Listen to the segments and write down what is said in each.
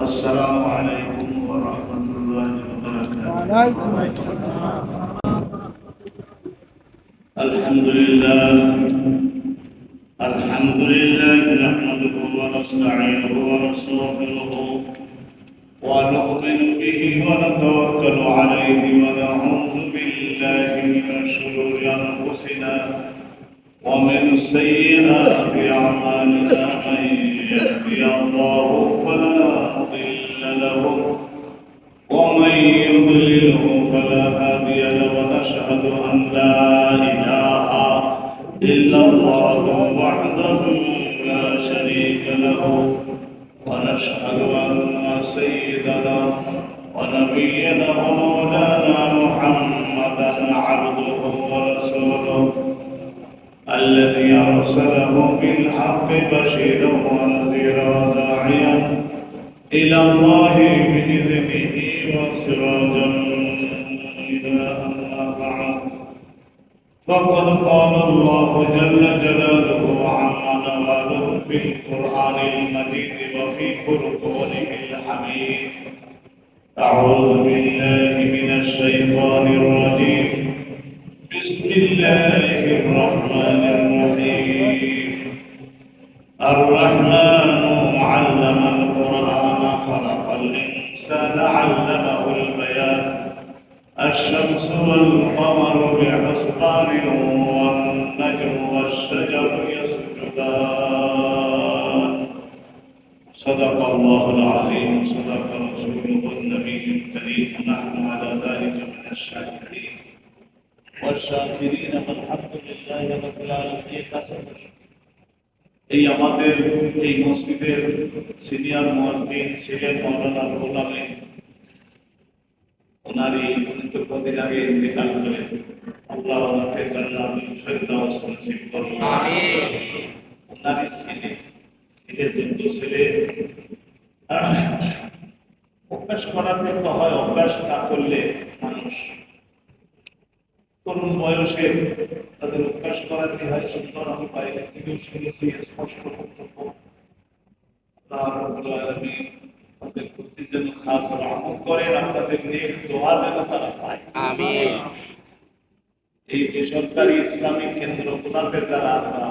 السلام عليكم ورحمة الله وبركاته. وعليكم السلام. الحمد لله نحمده ونستعينه ونستغفره ونؤمن به ونتوكل عليه ونعوذ بالله من شرور أنفسنا ومن سيئات أعمالنا. من يهدي الله فلا مضل له ومن يضلله فلا هادي له. ونشهد أن لا إله إلا الله وحده لا شريك له. ونشهد أن سيدنا ونبينا ومولانا محمدا عبده ورسوله الذي أرسله بالحق بشيرا ونذيرا وداعيا إلى الله بإذنه وسراجا منيرا. أما بعد فقد قال الله جل جلاله وعم نواله في القرآن المجيد وفي فرقانه الحميد: أعوذ بالله من الشيطان الرجيم. بسم الله الرحمن الرحيم. الرحمن علم القرآن خلق الإنسان علمه البيان. الشمس والقمر بحسبان والنجم والشجر يسجدان. صدق الله العظيم صدق رسوله النبي الكريم. نحن على ذلك من الشاكرين والشاكرين والحمد لله رب العالمين. এই আমাদের এই মসজিদের সিনিয়র মুয়াজ্জিন ছিলেন মাওলানা গোলামে। ওনারই কদিন আগে ইন্তেকাল করেন। আল্লাহ ওনাকে জান্নাতুল ফেরদাউস নসিব করুন। আমিন। ওনারই যুদ্ধ ছেলে অভ্যাস করাতে তো হয়, অভ্যাস না করলে মানুষ তরুণ বয়সে তাদের অভ্যাস করাতে হয় সুন্দর। আমি বাইরে থেকেও শুনেছি স্পষ্ট বক্তব্য। তাদের প্রতি যেন খাস রহমত করেন, আপনাদের নেক দোয়া যেন তারা পায়। আমিন। এই বেসরকারি ইসলামিক কেন্দ্রগুলোতে যারা আমরা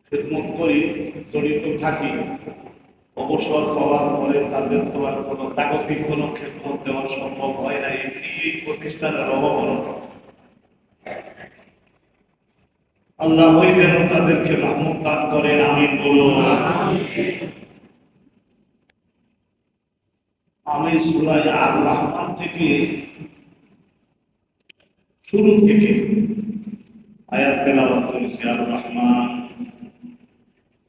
খেদমত করি, জড়িত থাকি, অবসর পাওয়ার পরে তাদের তো আর কোনো জাগতিক কোনো খেদমত দেওয়া সম্ভব হয় না। এই প্রতিষ্ঠানের অবমাননা আল্লাহ ওই যেন তাদেরকে রহমত দান করেন। আমিন বলুন। আমি সূরা আর রহমান থেকে শুরু থেকে আয়াত তেলাওয়াত করেছি। আর রহমান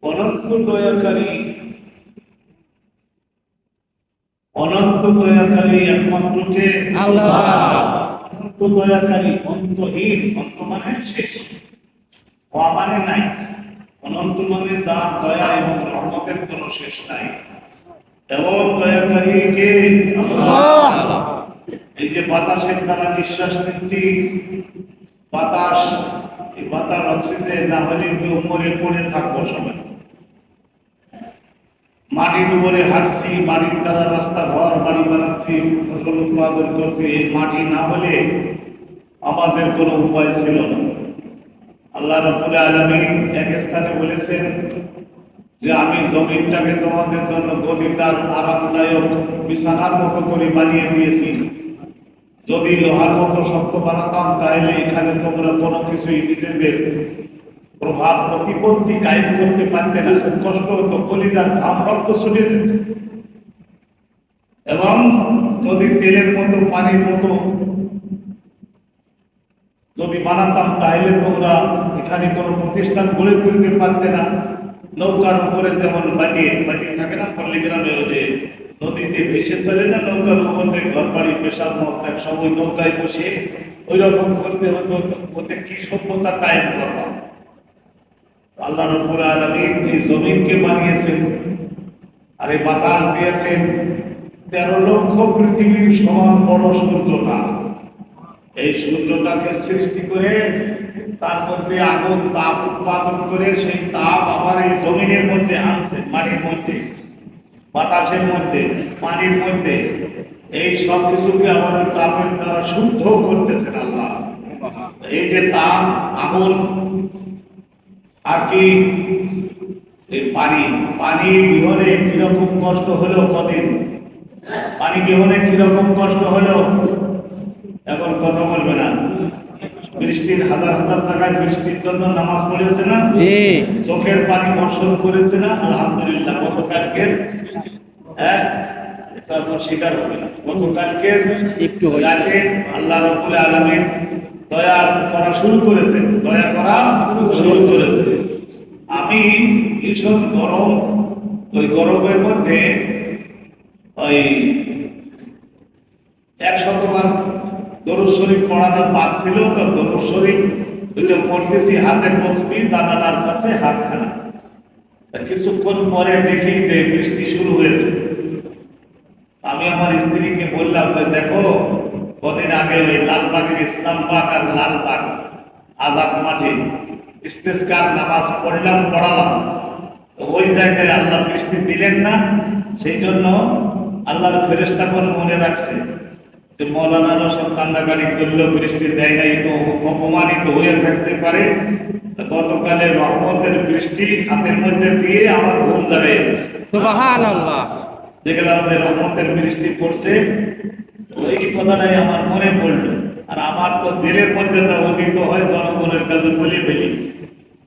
অনন্ত দয়াকারী, অনন্ত দয়াকারী একমাত্র কে? আল্লাহ। অনন্ত দয়াকারী, অন্তহীন। অন্ত মানে শেষ, মানে নাই। অনন্ত মানে যার দয়া এবং রহমতের কোনো শেষ নাই। এবং দয়াকারী কে? আল্লাহ। এই যে বাতাসের দ্বারা নিঃশ্বাস নিচ্ছি, বাতাস, এই বাতাস অক্সিজেন না হলে তো উপরে পড়ে থাকবো সবাই। মাটির উপরে হাঁটছি, মাটির দ্বারা রাস্তা ঘর বাড়ি বানাচ্ছি, ফসল উৎপাদন করছি। এই মাটি না হলে আমাদের কোনো উপায় ছিল না। আল্লাহ রাব্বুল আলামিন এক স্থানে বলেছেন যে আমি জমিনটাকে তোমাদের জন্য গদিদার আরামদায়ক বিছানার মতো করে বানিয়ে দিয়েছি। যদি লোহার মতো শক্ত বানাতাম তাহলে এখানে তোমরা কোনো কিছুই নিজেদের প্রভাব প্রতিপত্তি কায়েম করতে পারতে না। খুব কষ্ট হতো, কলিজার ঘাম রক্ত ছুটে যেত। এবং যদি তেলের মতো পানির মতো যদি বানাতাম তাহলে তোমরা এখানে কোনো প্রতিষ্ঠান গড়ে তুলতে পারতে না। নৌকার উপরে যেমন বানিয়ে থাকে না পল্লী গ্রামে, ওই যে নদীতে ভেসে চলে না নৌকার উপরে ঘর বাড়ি পেশার মত এক সময় নৌকায় বসে ওই রকম করতে হতো। ওতে কি সভ্যতা কায়েম করলাম। আল্লাহ রাব্বুল আলামিন এই জমিনকে বানিয়েছেন আর এই বাতাস দিয়েছেন 13 লক্ষ পৃথিবীর সমান বড় সূর্যটা। এই সূর্যটাকে সৃষ্টি করে তার মধ্যে আগুন তাপ উৎপাদন করে সেই তাপ আবার এই জমিনের মধ্যে আনছে, মাটির মধ্যে, বাতাসের মধ্যে, পানির মধ্যে। এই সব কিছুকে আবার ওই তাপের দ্বারা শুদ্ধ করতেছেন আল্লাহ। এই যে তাপ, আগুন আর কি এই পানি, পানি বিহনে কিরকম কষ্ট হলো কদিন, পানি বিহনে কিরকম কষ্ট হলো, এখন কথা বলবে না। বৃষ্টির হাজার হাজার জায়গায় বৃষ্টির জন্য নামাজ পড়েছে না, চোখের পানি বর্ষণ করেছে না, আলহামদুলিল্লাহ। গতকালকের তারপর স্বীকার হবে না, গতকালকের একটু রাতে আল্লাহ রাব্বুল আলামিন দয়া করা শুরু করেছেন, দয়া করা শুরু করেছেন। আমি ভীষণ গরম, ওই গরমের মধ্যে ওই 100 বার দরুদ শরীফ পড়াটা বাদ ছিল, তো দরুদ শরীফ ওইটা পড়তেছি, হাতে তসবিহ, জানালার কাছে হাতখানা। কিছুক্ষণ পরে দেখি যে বৃষ্টি শুরু হয়েছে। আমি আমার স্ত্রীকে বললাম যে দেখো, কদিন আগে ওই লালবাগের ইসলামবাগ আর লালবাগ আজাদ মাঠে ইস্তেসকার নামাজ পড়ালাম, তো ওই জায়গায় আল্লাহ বৃষ্টি দিলেন না। সেই জন্য আল্লাহর ফেরেশতাগণ মনে রাখছে যে মৌলানারা সব কান্দাকাটি করলেও বৃষ্টি দেয় নাই, তো অপমানিত হয়ে থাকতে পারে। গতকালের রহমতের বৃষ্টি হাতের মধ্যে দিয়ে আমার ঘুম জাগাই গেছে। সুবহানাল্লাহ। দেখলাম যে রহমতের বৃষ্টি পড়ছে, ওই কথাটাই আমার মনে পড়লো। আর আমার তো দিলের মধ্যে যা উদিত হয় জনগণের কাছে বলে ফেলি।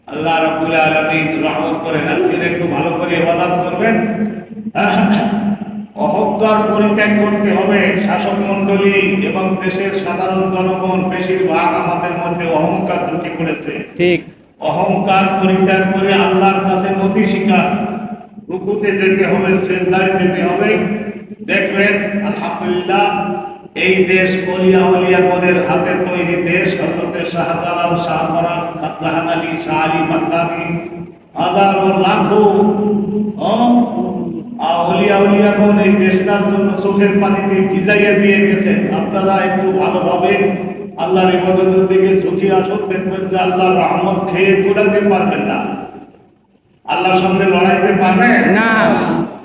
আল্লাহ রাব্বুল আলামিন রহমত করেন। আজকে একটু ভালো করে ইবাদত করবেন, অহংকার পরিত্যাগ করতে হবে। শাসক মণ্ডলী এবং দেশের সাধারণ জনগণ বেশিরভাগ আমাদের মধ্যে অহংকার ঢুকে পড়েছে। ঠিক। অহংকার পরিত্যাগ করে আল্লাহর কাছে নতি স্বীকার, রুকুতে যেতে হবে, সিজদায় যেতে হবে। দেখবেন আলহামদুলিল্লাহ এই দেশ ওলিয়া উলিয়াগণের হাতে তৈরি দেশ। হযরতে শাহজালাল, শাহপরান, জাহান আলী, শাহ আলী বাগদাদি, হাজারো লাখো ওলিয়া উলিয়াগণ এই দেশটার জন্য চোখের পানিতে ভিজাইয়া দিয়ে গেছেন। আপনারা একটু ভালোভাবে আল্লাহর ইবাদতের দিকে ঝুঁকে আসুন, দেখবেন যে আল্লাহর রহমত খেয়ে কুড়াতে পারবেন না। আল্লাহর সঙ্গে লড়াইতে পারবেন না।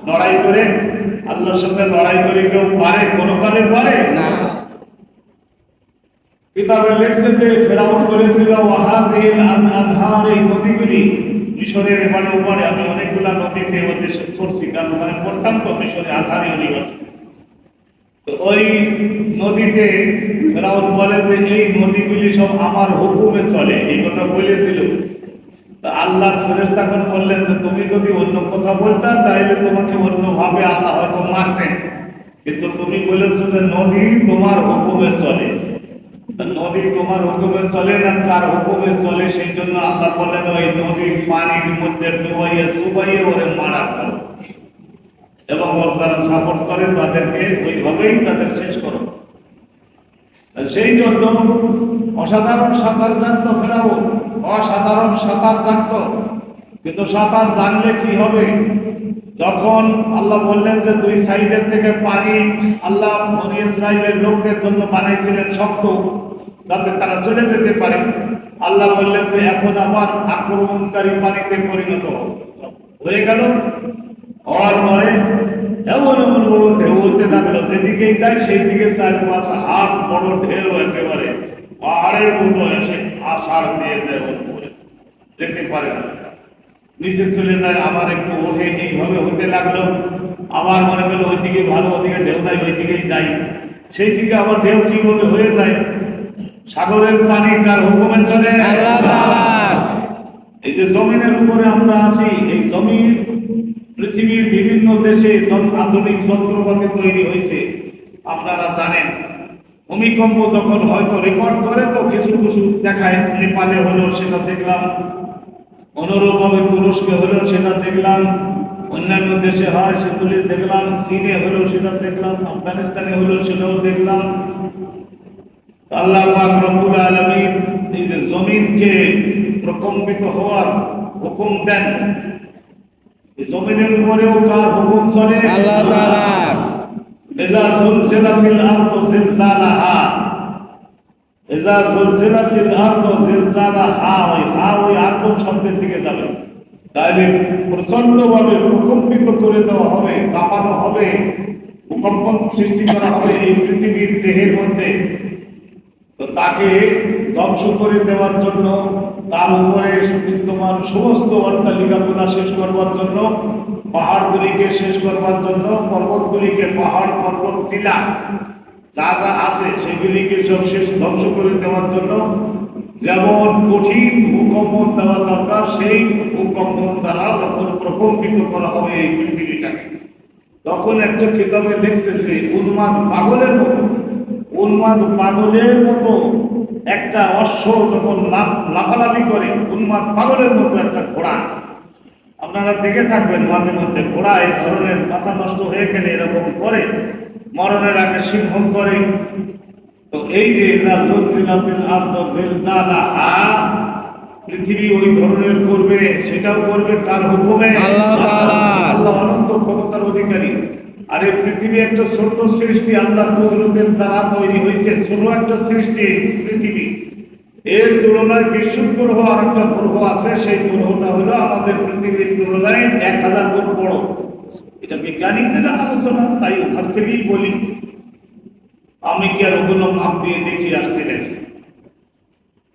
লড়াই করে আল্লাহর সঙ্গে লড়াই করে কেউ পারে? কোনো কালে পারে না। কিতাবে লেখছে যে ফেরাউন করেছিল ওয়াহাজিল আনহার, এই নদীগুলি মিশরের এবারে ওপারে। আমি অনেকগুলা নদীতে ওদের সরছি, কারণ ওখানে পড়তাম তো মিশরে আজহারি ইউনিভার্সিটি। তো ওই নদীতে ফেরাউন বলে যে এই নদীগুলি সব আমার হুকুমে চলে, এই কথা বলেছিল। আল্লাহর ফেরেশতাগণ বললেন যে তুমি যদি অন্য কথা বলতা তাহলে তোমাকে অন্যভাবে আল্লাহ হয়তো মারতেন, কিন্তু তুমি বলেছো যে নদী তোমার হুকুমে চলে। নদী তোমার হুকুমে চলে না, কার হুকুমে চলে? সেই জন্য আল্লাহ বললেন ওই নদীর পানির মধ্যে ডুবাইয়ে চুবাইয়ে ওরে মারা করো, এবং ওর যারা সাপোর্ট করে তাদেরকে ওইভাবেই তাদের শেষ করো। সেই জন্য অসাধারণ সাঁতার জানতো ফেরাউন, অসাধারণ সাঁতার জানতো। কিন্তু সাঁতার জানলে কি হবে? যখন আল্লাহ বললেন যে দুই সাইডের থেকে পানি আল্লাহ বনী ইসরাইলের লোকদের জন্য বানাইছিলেন শক্ত, যাতে তারা চলে যেতে পারে। আল্লাহ বললেন যে এখন আবার আক্রমণকারী পানিতে পরিণত হয়ে গেল। হওয়ার পরে এমন এমন বড় ঢেউ হতে লাগলো, যেদিকেই যায় সেই দিকে 4-5 হাত বড় ঢেউ, একেবারে পাহাড়ের মতো এসে আষাঢ় দিয়ে দেয়, যেতে পারে না, নিচে চলে যায়, আবার একটু ওঠে, এইভাবে হতে লাগলো। আবার মনে করলো ওইদিকে ভালো, ওইদিকে ঢেউ নাই, ওইদিকেই যাই। সেই দিকে আবার ঢেউ কিভাবে হয়ে যায়? সাগরের পানি কার হুকুমে চলে? আল্লাহ তাআলার। এই যে জমিনের উপরে আমরা আছি, এই জমিন পৃথিবীর বিভিন্ন দেশে আধুনিক যন্ত্রপাতি তৈরি হয়েছে। আপনারা জানেন ভূমিকম্প যখন হয়তো রেকর্ড করে তো কিছু কিছু দেখায়, নেপালে হলো সেটা দেখলাম, অনুরূপভাবে তুরস্কে হলো সেটা দেখলাম, অন্যান্য দেশে হয় সেগুলি দেখলাম, চীনে হলো সেটা দেখলাম, আফগানিস্তানে হলো সেটাও দেখলাম। আল্লাহ পাক রব্বুল আলামিন এই যে জমিনকে প্রকম্পিত হওয়ার হুকুম দেন, এই জমিনের উপরেও কার হুকুম চলে? আল্লাহ তাআলার। ইযা যুলজিলাতিল আরদু জিলজালাহা, ইজা জুলজিলাতিল আরদু জিলজালাহা, ওই আরদ শব্দের দিকে যাবে, তাহলে প্রচন্ডভাবে প্রকম্পিত করে দেওয়া হবে, কাঁপানো হবে, ভূকম্পন সৃষ্টি করা হবে এই পৃথিবীর দেহের মধ্যে। তো তাকে ধ্বংস করে দেওয়ার জন্য, তার উপরে বিদ্যমান সমস্ত অট্টালিকাগুলা শেষ করবার জন্য, পাহাড়গুলিকে শেষ করবার জন্য, পর্বতগুলিকে, পাহাড় পর্বত টিলা যা যা আছে সেগুলিকে সব শেষ ধ্বংস করে দেওয়ার জন্য যেমন কঠিন ভূকম্পন দেওয়া দরকার, সেই ভূকম্পন দ্বারা যখন প্রকম্পিত করা হবে এই পৃথিবীটাকে, তখন একটা কিতাবে লিখছে যে উন্মাদ পাগলের মতো একটা অশ্ব যখন লাফালাফি করে, উন্মাদ পাগলের মতো একটা ঘোড়া, আপনারা দেখে থাকবেন মাঝে মধ্যে ঘোড়া এই ধরনের মাথা নষ্ট হয়ে গেলে এরকম করে, মরণের আগে সিংহ করে। তো এই যে পৃথিবী ওই ধরনের করবে, সেটাও করবে কার হুকুমে? আল্লাহ অনন্ত ক্ষমতার অধিকারী। আর এই পৃথিবী একটা ছোট্ট সৃষ্টি, আল্লাহর কুদরতের দ্বারা তৈরি হয়েছে, ছোট একটা সৃষ্টি পৃথিবী। এর তুলনায় বিশুদ্ধ গ্রহ আর একটা গ্রহ আছে, সেই গ্রহটা হলো আমাদের পৃথিবীর তুলনায় 1000 গুণ বড়। এটা বিজ্ঞানীদের আলোচনা, তাই ওখান থেকেই বলি। আমি কি আর ওগুলো মাপ দিয়ে দেখি আসছি নাকি?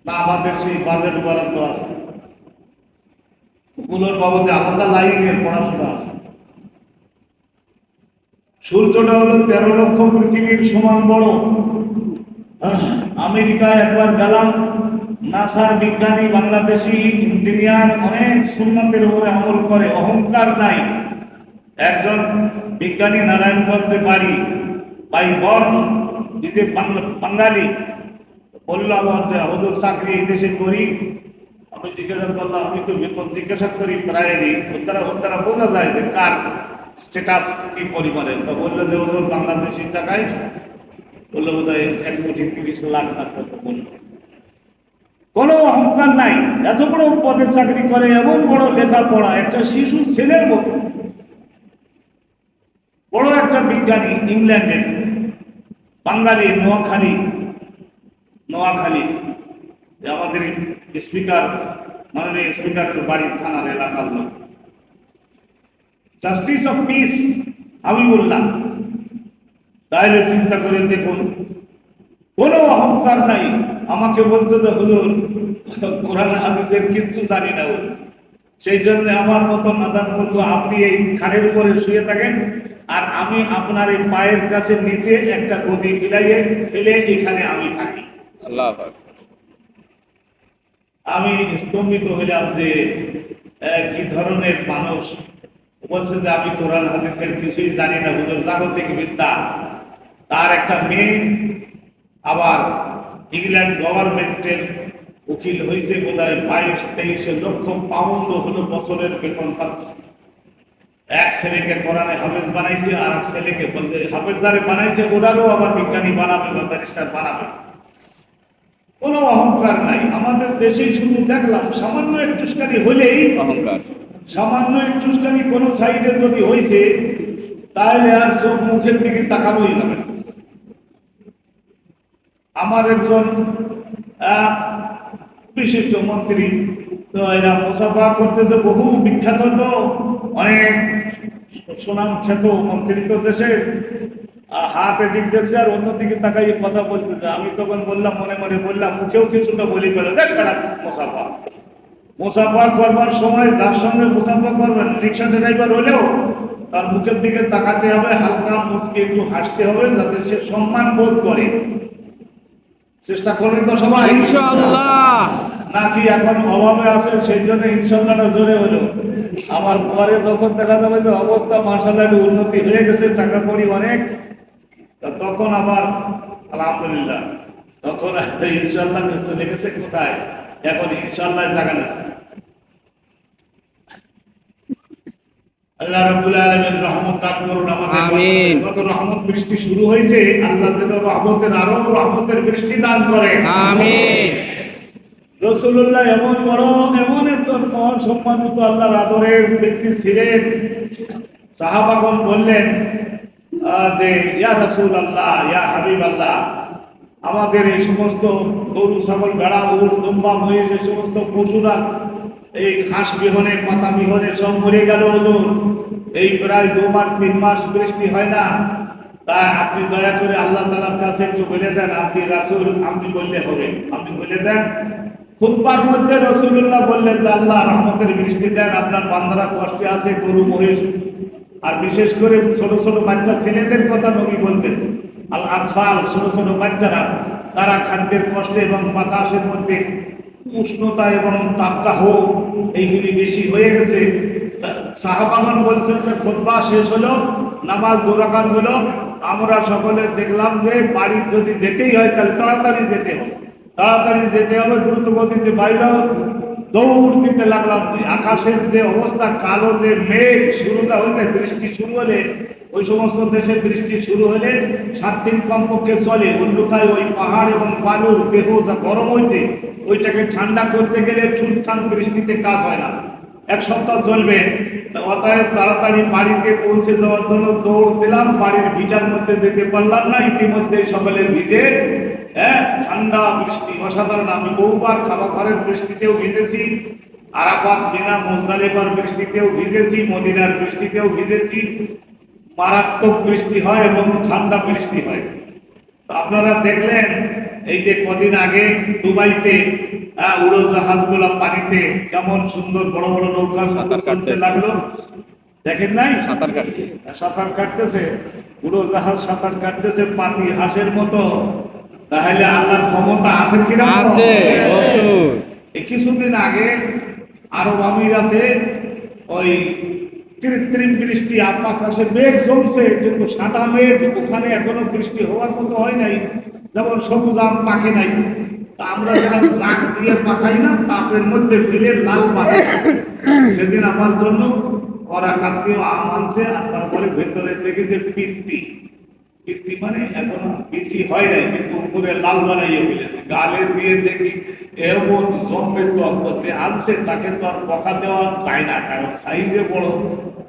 না, আমাদের সেই বাজেট বরাদ্দ আছে, ওগুলোর বাবদে আলাদা লাইনের পড়াশোনা আছে। সূর্যটা হলো 13 লক্ষ পৃথিবীর সমান বড়। আমেরিকায় একবার গেলাম, নাসার বিজ্ঞানী, বাংলাদেশি ইঞ্জিনিয়ার, অনেক সুন্নতের উপরে আমল করে, অহংকার নাই। একজন বিজ্ঞানী নারায়ণগঞ্জে বাড়ি, ভাই বর্ণ, নিজে বাঙালি, বললো আমার যে হুজুর চাকরি এই দেশে করি। আমি জিজ্ঞাসা করলাম, আমি তো বেতন জিজ্ঞাসা করি প্রায়ই, ওর দ্বারা বোঝা যায় যে কার স্ট্যাটাস কি পরিমাণের। তো বললো যে হুজুর বাংলাদেশি টাকায়, বললো বোধ হয় 1,30,00,000 টাকা বললো। কোনো অহংকার নাই, এত বড় পদে চাকরি করে, এমন বড় লেখাপড়া, একটা শিশু ছেলের মতো বড় একটা বিজ্ঞানী, ইংল্যান্ডের, বাঙালি, নোয়াখালী, আমাদের স্পিকার, মাননীয় স্পিকার বাড়ির থানার এলাকার লোক, জাস্টিস অফ পিস আমি বললাম। তাহলে চিন্তা করে দেখুন, কোনো অহংকার নাই। আমাকে বলছে যে হুজুর কোরআন হাদিসের কিচ্ছু জানি না, সেই জন্য আমার মতো নাদান মূর্খ আপনি এই খাটের উপরে শুয়ে থাকেন, আর আমি আপনার এই পায়ের কাছে নিচে একটা গদি ফেলে এখানে আমি থাকি। আল্লাহ, আমি স্তম্ভিত হইলাম যে কি ধরনের মানুষ। বলছে যে আমি কোরআন হাদিসের কিছুই জানি না হুজুর, জাগতিক বিদ্যা। তার একটা মেয়ে আবার ইংল্যান্ড গভর্নমেন্টের উকিল হয়েছে, বোধ হয় 22-23 লক্ষ পাউন্ড হলো বছরের বেতন পাচ্ছে। এক ছেলেকে কোরআনে হাফেজ বানাইছে, আর এক ছেলেকে বলছে হাফেজ যারে বানাইছে ওটারও আবার বিজ্ঞানী বানাবে বা ব্যারিস্টার বানাবে। কোনো অহংকার নাই আমাদের দেশেই। শুধু দেখলাম সামান্য একটুখানি হলেই অহংকার, সামান্য একটুখানি কোনো সাইডে যদি হয়েছে, তাহলে আর চোখ মুখের দিকে তাকানোই যাবে। আমার একজন বিশিষ্ট মন্ত্রী, তো এরা মুসাফা করতেছে, বহু বিখ্যাত, তো অনেক সুনাম খ্যাত মন্ত্রী, তো দেশের হাতে দিকতেছে আর অন্যদিকে তাকাই কথা বলতেছে। আমি তখন বললাম, মনে মনে বললাম, মুখেও কিছুটা বলি পেল, দেখ বেড়া মুসাফা করবার সময় যার সঙ্গে মুসাফা করবেন, রিক্সা ড্রাইভার হলেও তার মুখের দিকে তাকাতে হবে, হালকা মুচকে একটু হাসতে হবে, যাতে সে সম্মান বোধ করে। চেষ্টা করবেন তো সবাই ইনশাআল্লাহ। নাকি এখন অভাবে আছেন সেই জন্য ইনশাল্লাহটা জোরে হলো। আমার পরে যখন দেখা যাবে যে অবস্থা মাশাআল্লাহ একটু উন্নতি হয়ে গেছে, টাকা কড়ি অনেক, তখন আবার আলহামদুলিল্লাহ, তখন ইনশাল্লাহ চলে গেছে কোথায়, এখন ইনশাল্লাহ জায়গা নিচ্ছে। আল্লাহ রাব্বুল আলামিন রহমত দান করুন আমাদের। আমিন। কত রহমত বৃষ্টি শুরু হয়েছে, আল্লাহ যেন রহমতের আরো রহমতের বৃষ্টি দান করেন। আমিন। রাসূলুল্লাহ এমন একজন মহান সম্মানিত আল্লাহর আদরের ব্যক্তি ছিলেন। সাহাবাগণ বললেন যে ইয়া রাসূলুল্লাহ, ইয়া হাবিবাল্লাহ, আমাদের এই সমস্ত গরু ছাগল ভেড়া উট দুম্বা মহিষ এই সমস্ত পশুরা এই ঘাস বিহনে পাতা বিহনে সব মরে গেল হুজুর। এই প্রায় 2 মাস 3 মাস বৃষ্টি হয় না। তা আপনি দয়া করে আল্লাহ তাআলার কাছে একটু বলে দেন, আপনি রাসূল আপনি বললে হবে, আপনি বলে দেন। খুতবার মধ্যে রাসূলুল্লাহ বললেন যে আল্লাহ রহমতের বৃষ্টি দেন, আপনার বান্দারা কষ্টে আছে, গরু মহিষ আর বিশেষ করে ছোট ছোট বাচ্চা ছেলেদের কথা নবী বলতেন। আল আতফাল ছোট ছোট বাচ্চারা তারা খাদ্যের কষ্টে এবং বাতাসের মধ্যে উষ্ণতা এবং তাপদাহ এইগুলি বেশি হয়ে গেছে। সাহাবাগণ বলছেন যে খুতবা শেষ হলো, নামাজ 2 রাকাত হলো, আমরা সকলে দেখলাম যে বাড়ি যদি যেতেই হয় তাহলে তাড়াতাড়ি যেতে হবে, তাড়াতাড়ি যেতে হবে, দ্রুত গতিতে বাইরেও দৌড় দিতে লাগলাম। যে আকাশের যে অবস্থা, কালো যে মেঘ শুরু হয়েছে, বৃষ্টি শুরু হলে ওই সমস্ত দেশে বৃষ্টি শুরু হলে 7 দিন কমপক্ষে চলে, অন্যথায় ওই পাহাড় এবং বালুর দেহ যা গরম হয়েছে ওইটাকে ঠান্ডা করতে গেলে ছুটঠান বৃষ্টিতে কাজ হয় না, 1 সপ্তাহ চলবে। অতএব তাড়াতাড়ি বাড়িতে পৌঁছে যাওয়ার জন্য দৌড় দিলাম, বাড়ির ভিটার মধ্যে যেতে পারলাম না, ইতিমধ্যে সকলে ভিজে ঠান্ডা বৃষ্টি অসাধারণ। আমি বহুবার কাবা ঘরের বৃষ্টিতেও ভিজেছি, আরাফাত মিনা মুজদালিফার বৃষ্টিতেও ভিজেছি, মদিনার বৃষ্টিতেও ভিজেছি। মারাত্মক বৃষ্টি হয় এবং ঠান্ডা বৃষ্টি হয়। তো আপনারা দেখলেন এই যে কদিন আগে দুবাইতে উড়োজাহাজগুলো পানিতে কেমন সুন্দর বড় বড় নৌকা চলতে লাগলো, দেখেন নাই? সাঁতার কাটতেছে উড়োজাহাজ, সাঁতার কাটতেছে পাতি হাঁসের মতো। তাহলে আল্লাহর ক্ষমতা আছে কিনা? আছে। এই কিছুদিন আগে আরব আমিরাতে ওই কৃত্রিম বৃষ্টি, আকাশে মেঘ জমছে কিন্তু সাদা মেঘ, ওখানে এখনো বৃষ্টি হওয়ার মতো হয় নাই, যেমন সবুজ আম পাকে নাই। তা আমরা যারা চাক দিয়ে পাকাই না, তাপের মধ্যে ফেলে লাল পাকে, সেদিন আমার জন্য ওরা কাটতেও আম আনছে, আর তারপরে ভেতরে দেখে যে পিত্তি মানে এখনো বেশি হয় নাই কিন্তু উপরে লাল বানাইয়ে ফেলেছে, গালে দিয়ে দেখি এমন জম্পের টক সে আনছে, তাকে তো আর পকা দেওয়া যায় না, কারণ সাইজে বড়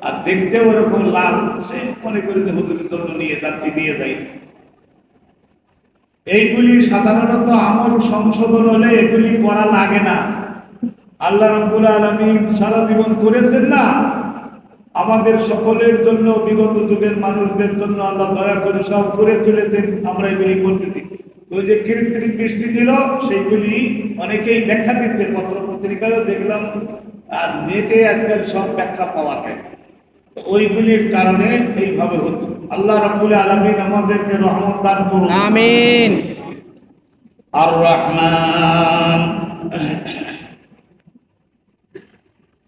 আর দেখতেও এরকম লাল। সে মনে করে যে হুজুরের জন্য নিয়ে যাচ্ছি, নিয়ে যাই। এইগুলি সাধারণত আমল সংশোধন হলে এগুলি করা লাগে না। আল্লাহ রাব্বুল আলামিন সারা জীবন করেছেন না আমাদের সকলের জন্য, বিগত যুগের মানুষদের জন্য আল্লাহ দয়া করে সব করে চলেছেন, আমরা এগুলি করতেছি। ওই যে কৃত্রিম বৃষ্টি দিল সেইগুলি অনেকেই ব্যাখ্যা দিচ্ছে, পত্র পত্রিকায়ও দেখলাম, আর নেটে আজকাল সব ব্যাখ্যা পাওয়া যায়। ওইগুলির কারণে এইভাবে হচ্ছে। আল্লাহ রাব্বুল আলামিন আমাদেরকে রহমত দান করুন, আমিন। আর রহমান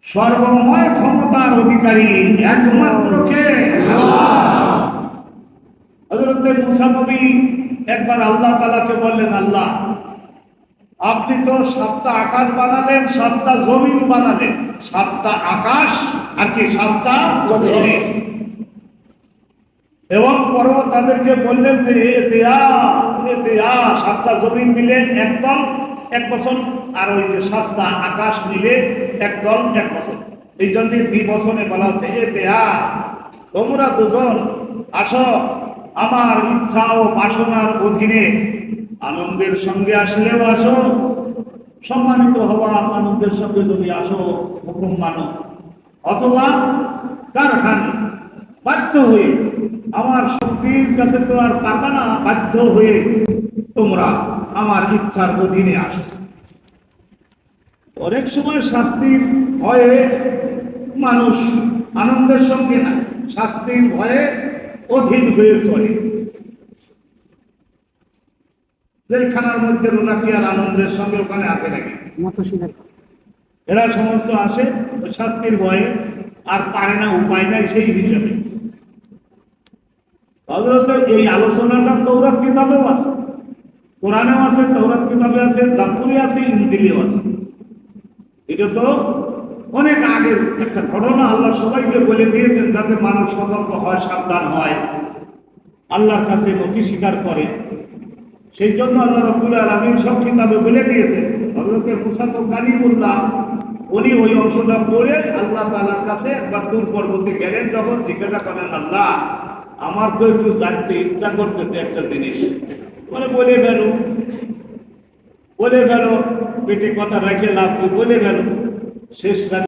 সর্বময় ক্ষমতার অধিকারী একমাত্র কে? আল্লাহ। হযরত মুসা নবী একবার আল্লাহ তাআলাকে বললেন, আল্লাহ আপনি তো 7টা আকাশ বানালেন, 7টা জমিন বানালেন, 7টা আকাশ আর কি 7টা জমিন, এবং পরবর্তী তাদেরকে বললেন যে এতে 7টা জমিন মিলে একদল 1 বছর, আর ওই যে 7টা আকাশ মিলে একদল 1 বছর। এই জন্য দ্বিবচনে বলা হচ্ছে এতে তোমরা দুজন আসো আমার ইচ্ছা ও বাসনার অধীনে, আনন্দের সঙ্গে আসলেও আসো, সম্মানিত হওয়া আনন্দের সঙ্গে যদি আসো হুকুম মানো, অথবা কারহান বাধ্য হয়ে, আমার শক্তির কাছে তো আর পারবে না, বাধ্য হয়ে তোমরা আমার ইচ্ছার অধীনে আসো। অনেক সময় শাস্তির ভয়ে মানুষ আনন্দের সঙ্গে না, শাস্তির ভয়ে অধীন হয়ে চলে। জেলখানার মধ্যে রোনাকি আর আনন্দের সঙ্গে ওখানে আসে নাকি? এরা সমস্ত আসে শাস্তির ভয়ে, আর পারে না, উপায় নাই সেই হিসাবে। হযরতের এই আলোচনাটা তৌরাত কিতাবেও আছে, কোরআনেও আছে, তৌরাত কিতাবে আছে, জাবুরে আছে, ইনজিলেও আছে। এটা তো অনেক আগের একটা ঘটনা, আল্লাহ সবাইকে বলে দিয়েছেন যাতে মানুষ সতর্ক হয়, সাবধান হয়, আল্লাহর কাছে নথি স্বীকার করে। সেই জন্য আল্লাহ রাব্বুল আলামিন সব কিতাবে বলে দিয়েছেন। হযরত মুসা তো কালিমুল্লাহ, উনি ওই অংশটা পড়ে আল্লাহ তাআলার কাছে একবার তুর পর্বতে গেলেন, যখন জিজ্ঞাসা করেন, আল্লাহ আমার তো একটু জানতে ইচ্ছা করতেছে একটা জিনিস, বলে ফেলো, বলে ফেলো, পেটে কথা রেখে লাভ কি, বলে ফেলো। শেষ রাতে